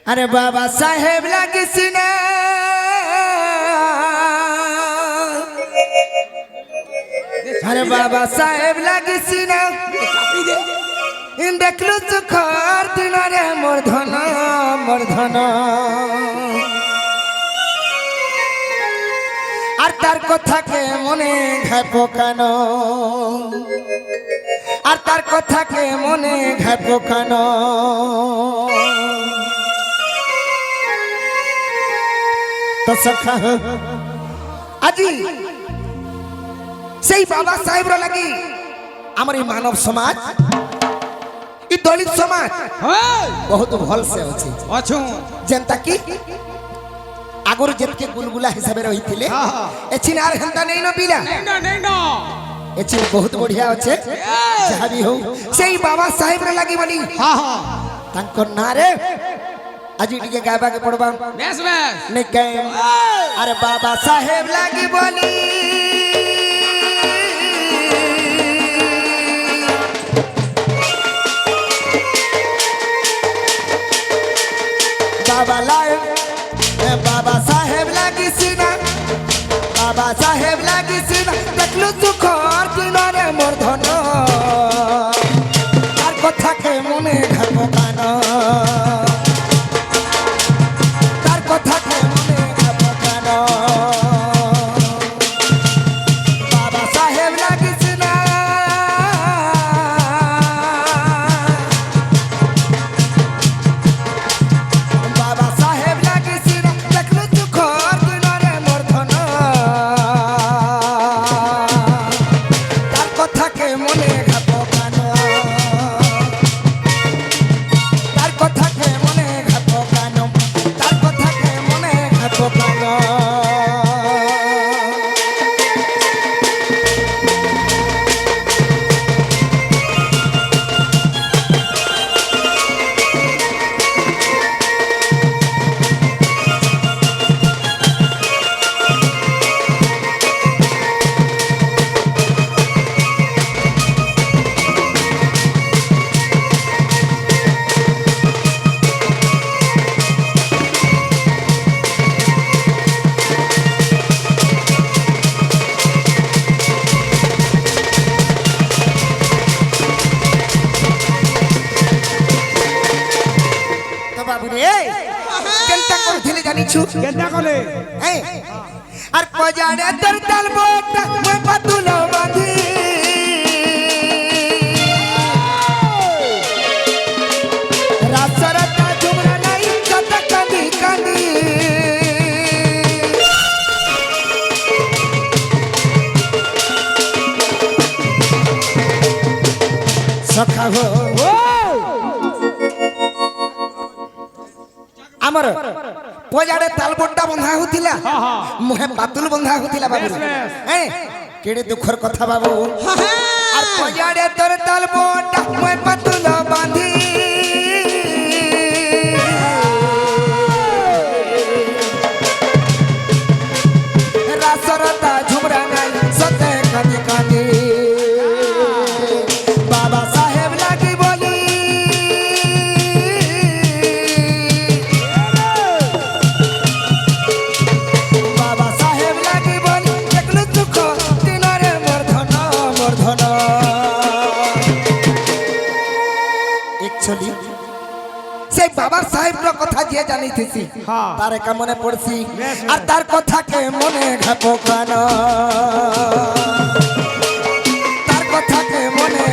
अरे बाबा साहेब लगी सीना अरे बाबा साहेब लगी सीना इन देखलु सुखर दिन रे मोर धन আর তার কথাকে মনে ঘায় পোকানো আর তার কথাকে মনে ঘায় পোকানো তো সখা আজি সেই বাবা সাহেব লাগি আমার এই মানব সমাজ এই দলিত সমাজ বহুত ভাল সে আছে আছো যেনতা কি আগর যেতকে গুলগুলা হিসাবে রহিছিলে এছিন আর হেন্তা নেই ন পিলা নেই ন এছিন বহুত বঢ়িয়া আছে যাহা বি হো সেই বাবা সাহেব রে লাগি বলি তাঙ্কর না রে আজি টিকে গাবা কে পড়বা বেশ নে কে আরে বাবা সাহেব লাগি বলি बाबा लाए बाबा साहेब लगी सीना बाबा साहेब लगी सीना देखलु सुखर दिन रे मोर धन আর কথা কে মনে ঘায় পোকানো তার কথা কে মনে ঘায় পোকানো বাবা সাহেব লাগি सीना কেনটা কলে আর পজাড়ে তোর তালবোটা মই পাতুলো বাঁধি রাসরাটা ঝুমরা নাই কত কাঁদি কাঁদি সখা হো আমার পজাড়ে তালবোটা বন্ধা হতিলা মুহে পাতুল বন্ধা হতিলা বাবু কেড়ে দুঃখর কথা বাবু আর পজাড়ে তোর তালবোটা মুহে পাতুল বাঁধি রাসরতা ঝুমরা নাই সতে কাঁদি কাঁদি বাবা সাহেব লাগি বলি সেই বাবা সাহেব কথা যে জানিতেছি তার একা মনে পড়ছি আর তার কথাকে মনে ঘায় পোকানো তার কথাকে মনে